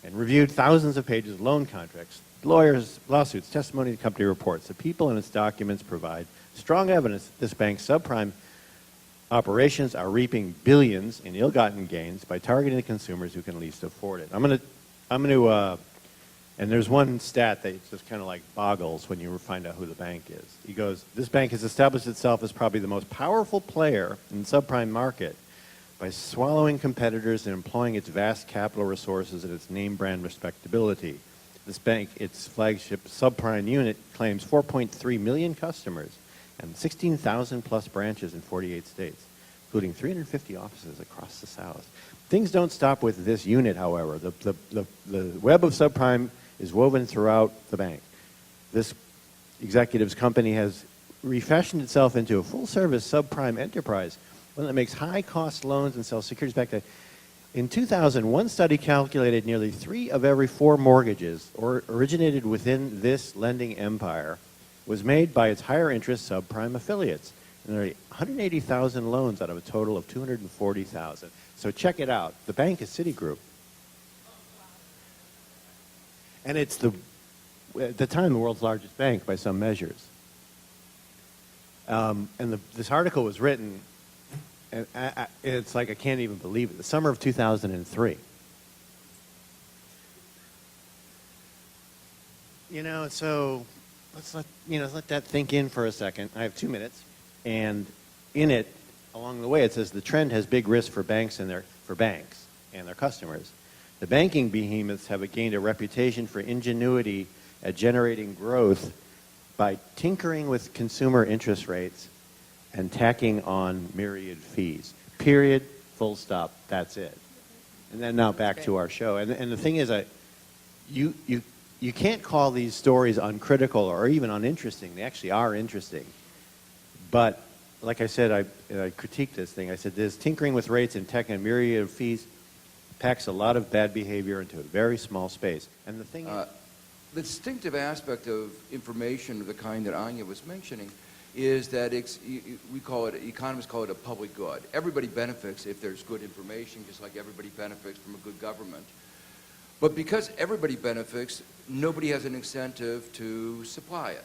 and reviewed thousands of pages of loan contracts, lawyers, lawsuits, testimony, and company reports. The people in its documents provide strong evidence that this bank's subprime operations are reaping billions in ill-gotten gains by targeting the consumers who can least afford it. I'm going to, and there's one stat that just kind of like boggles when you find out who the bank is. He goes, this bank has established itself as probably the most powerful player in the subprime market by swallowing competitors and employing its vast capital resources and its name brand respectability. This bank, its flagship subprime unit, claims 4.3 million customers and 16,000 plus branches in 48 states, including 350 offices across the South. Things don't stop with this unit, however. The web of subprime is woven throughout the bank. This executive's company has refashioned itself into a full-service subprime enterprise, one that makes high-cost loans and sells securities back to. In 2000, one study calculated nearly 3 of every 4 mortgages originated within this lending empire was made by its higher interest subprime affiliates. Nearly 180,000 loans out of a total of 240,000. So check it out. The bank is Citigroup. And it's at the time, the world's largest bank by some measures. This article was written, and it's like I can't even believe it, the summer of 2003. So let's let that think in for a second. I have 2 minutes. And in it, along the way, it says the trend has big risks for banks and their customers. The banking behemoths have gained a reputation for ingenuity at generating growth by tinkering with consumer interest rates and tacking on myriad fees. Period, full stop, that's it. And then now back to our show. And the thing is, you can't call these stories uncritical or even uninteresting. They actually are interesting. But like I said, I critiqued this thing. I said this tinkering with rates and tech and myriad of fees packs a lot of bad behavior into a very small space. And the thing is, the distinctive aspect of information of the kind that Anya was mentioning is that economists call it a public good. Everybody benefits if there's good information, just like everybody benefits from a good government. But because everybody benefits, nobody has an incentive to supply it.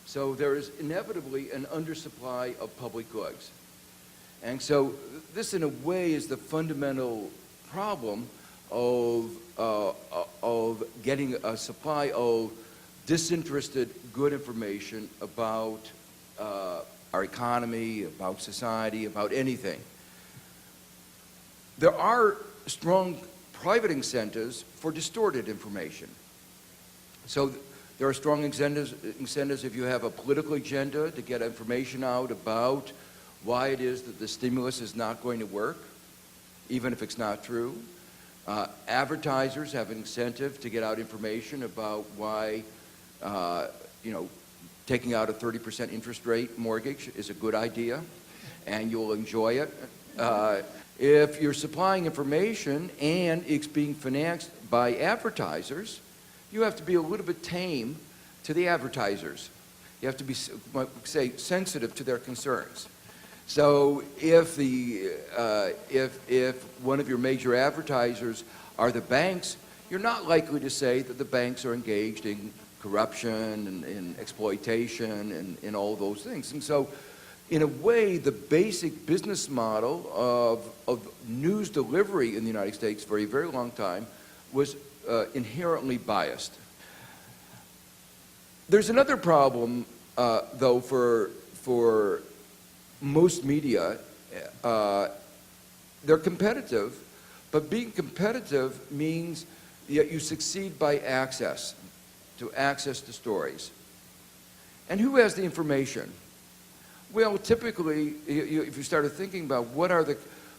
So there is inevitably an undersupply of public goods. And so this, in a way, is the fundamental problem of getting a supply of disinterested good information about our economy, about society, about anything. There are strong private incentives for distorted information. So there are strong incentives if you have a political agenda to get information out about why it is that the stimulus is not going to work, even if it's not true. Advertisers have an incentive to get out information about why, taking out a 30% interest rate mortgage is a good idea, and you'll enjoy it. If you're supplying information and it's being financed by advertisers, you have to be a little bit tame to the advertisers. You have to be, sensitive to their concerns. So if one of your major advertisers are the banks, you're not likely to say that the banks are engaged in corruption and in exploitation and in all those things. And so, in a way, the basic business model of news delivery in the United States for a very long time was inherently biased. There's another problem, though, for most media. They're competitive, but being competitive means that you succeed by access to stories. And who has the information? Well, typically, if you started thinking about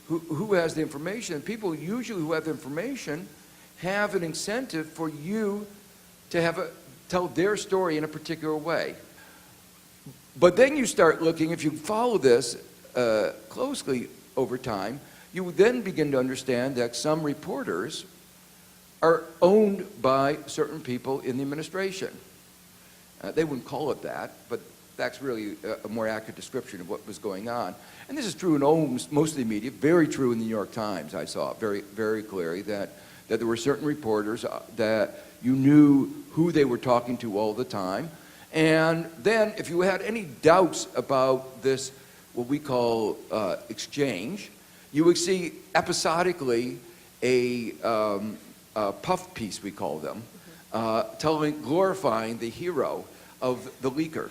who has the information, people usually who have the information have an incentive for you to tell their story in a particular way. But then you start looking, if you follow this closely over time, you would then begin to understand that some reporters are owned by certain people in the administration. They wouldn't call it that, but that's really a more accurate description of what was going on. And this is true in most of the media, very true in the New York Times. I saw it very, very clearly that that there were certain reporters that you knew who they were talking to all the time. And then if you had any doubts about this, what we call exchange, you would see episodically a puff piece, we call them, glorifying the hero of the leaker.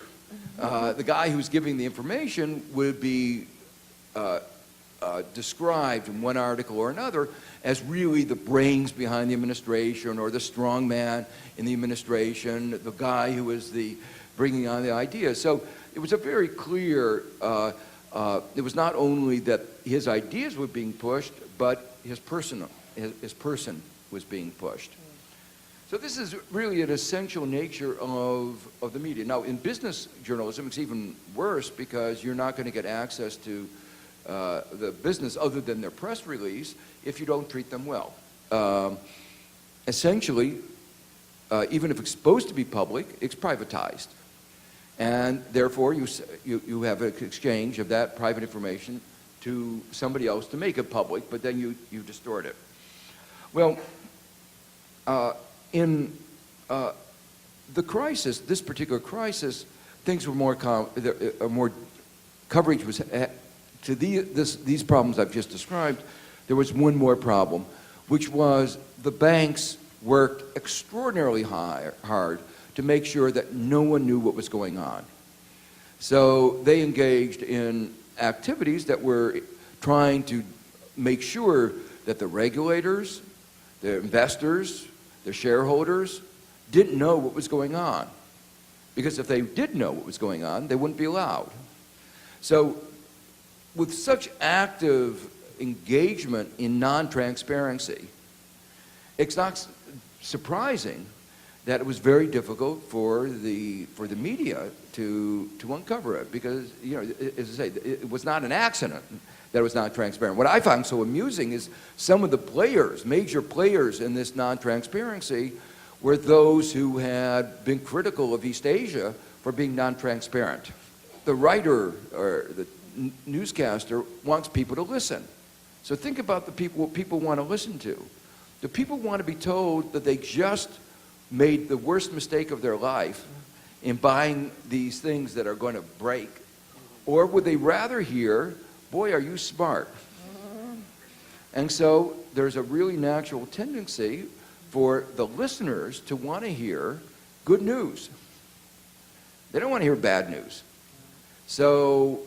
The guy who's giving the information would be described in one article or another as really the brains behind the administration, or the strong man in the administration, the guy who was bringing on the ideas. So it was a very clear, it was not only that his ideas were being pushed, but his person was being pushed. So this is really an essential nature of the media. Now, in business journalism, it's even worse, because you're not going to get access to the business other than their press release if you don't treat them well. Essentially, even if it's supposed to be public, it's privatized. And therefore, you have an exchange of that private information to somebody else to make it public, but then you distort it. Well, in the crisis, this particular crisis, things were more coverage was to these problems I've just described. There was one more problem, which was the banks worked extraordinarily hard to make sure that no one knew what was going on. So they engaged in activities that were trying to make sure that the regulators, the investors, the shareholders didn't know what was going on. Because if they did know what was going on, they wouldn't be allowed. So with such active engagement in non-transparency, it's not surprising that it was very difficult for the media to uncover it, because, you know, as I say, it was not an accident that it was not transparent. What I found so amusing is some of the players, major players in this non-transparency, were those who had been critical of East Asia for being non-transparent. The writer or the newscaster wants people to listen. So think about what people want to listen to. Do people want to be told that they just made the worst mistake of their life in buying these things that are going to break? Or would they rather hear, boy, are you smart? And so there's a really natural tendency for the listeners to want to hear good news. They don't want to hear bad news. So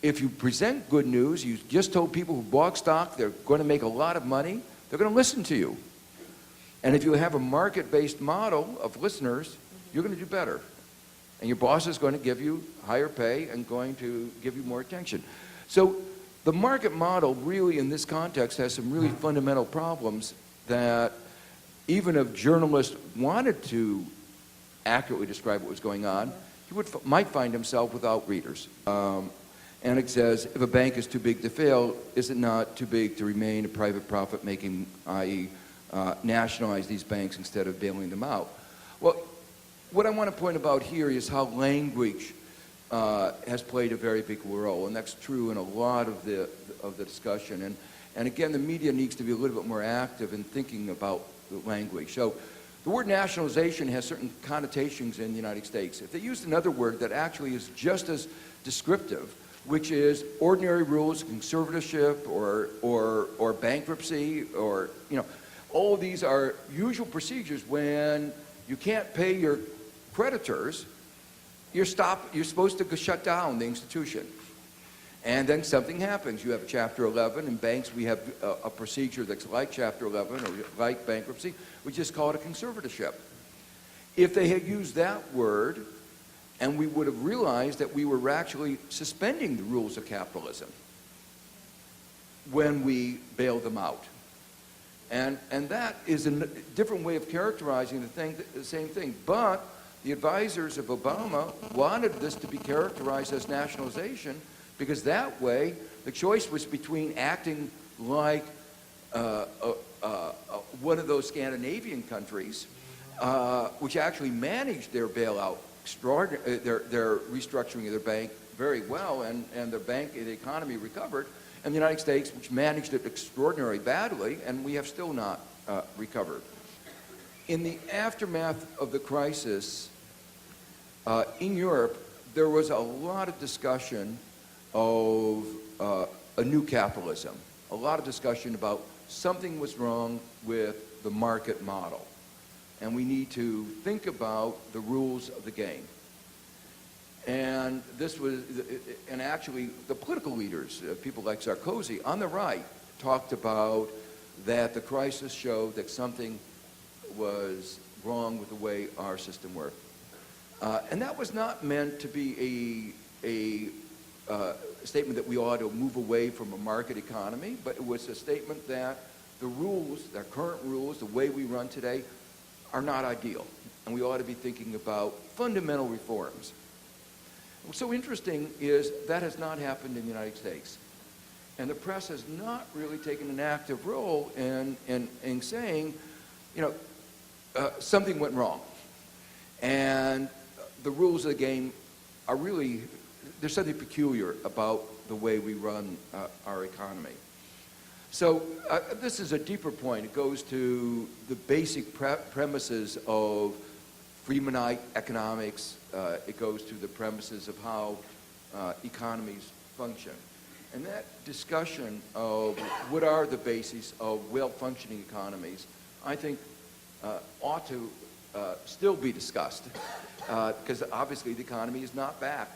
if you present good news, you just told people who bought stock they're going to make a lot of money, they're going to listen to you. And if you have a market-based model of listeners, you're going to do better. And your boss is going to give you higher pay and going to give you more attention. So the market model really in this context has some really fundamental problems that even if journalists wanted to accurately describe what was going on, he might find himself without readers. And it says, if a bank is too big to fail, is it not too big to remain a private profit-making, i.e., nationalize these banks instead of bailing them out? Well, what I want to point about here is how language has played a very big role, and that's true in a lot of the discussion. And again, the media needs to be a little bit more active in thinking about the language. So the word nationalization has certain connotations in the United States. If they used another word that actually is just as descriptive, which is ordinary rules, conservatorship, or bankruptcy, or, you know, all of these are usual procedures when you can't pay your creditors, you're supposed to shut down the institution. And then something happens. You have Chapter 11. In banks, we have a procedure that's like Chapter 11 or like bankruptcy. We just call it a conservatorship. If they had used that word, and we would have realized that we were actually suspending the rules of capitalism when we bailed them out. And that is a different way of characterizing the same thing. But the advisors of Obama wanted this to be characterized as nationalization, because that way the choice was between acting like one of those Scandinavian countries, which actually managed their bailout, their restructuring of their bank very well, and the economy recovered, and the United States, which managed it extraordinarily badly, and we have still not recover. In the aftermath of the crisis in Europe, there was a lot of discussion of a new capitalism, a lot of discussion about something was wrong with the market model, and we need to think about the rules of the game. And this was, and actually the political leaders, people like Sarkozy on the right, talked about that the crisis showed that something was wrong with the way our system worked. And that was not meant to be a statement that we ought to move away from a market economy, but it was a statement that the rules, our current rules, the way we run today, are not ideal. And we ought to be thinking about fundamental reforms. What's so interesting is that has not happened in the United States. And the press has not really taken an active role in saying, you know, something went wrong. And the rules of the game are really, there's something peculiar about the way we run our economy. So this is a deeper point. It goes to the basic premises of Friedmanite economics. It goes to the premises of how economies function. And that discussion of what are the bases of well-functioning economies, I think ought to still be discussed, because obviously the economy is not back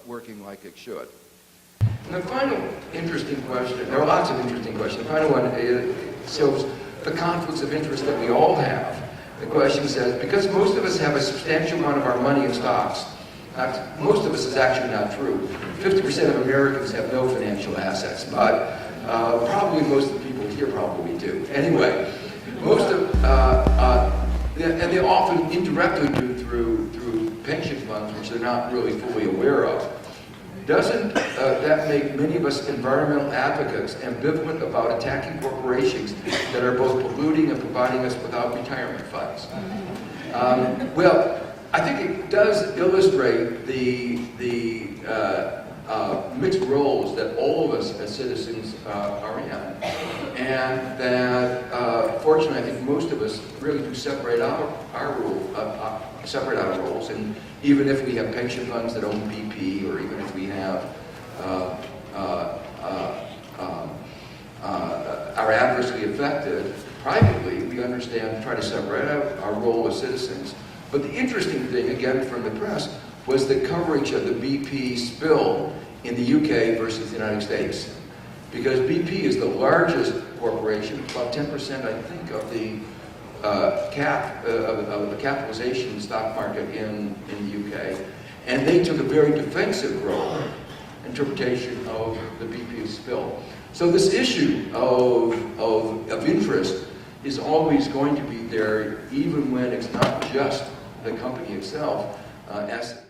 working like it should. And the final interesting question, there are lots of interesting questions. The final one shows the conflicts of interest that we all have. The question says, because most of us have a substantial amount of our money in stocks, most of us is actually not true. 50% of Americans have no financial assets, but probably most of the people here probably do. Anyway, most of, and they often indirectly do through pension funds, which they're not really fully aware of. Doesn't that make many of us environmental advocates ambivalent about attacking corporations that are both polluting and providing us without retirement funds? Well, I think it does illustrate the mixed roles that all of us as citizens are in, and that fortunately I think most of us really do separate out our roles, and even if we have pension funds that own BP, or even if we have are adversely affected privately, we understand, try to separate out our role as citizens. But the interesting thing, again from the press, was the coverage of the BP spill in the UK versus the United States. Because BP is the largest corporation, about 10% I think of the of the capitalization stock market in the UK. And they took a very defensive role in interpretation of the BP spill. So this issue of interest is always going to be there, even when it's not just the company itself, as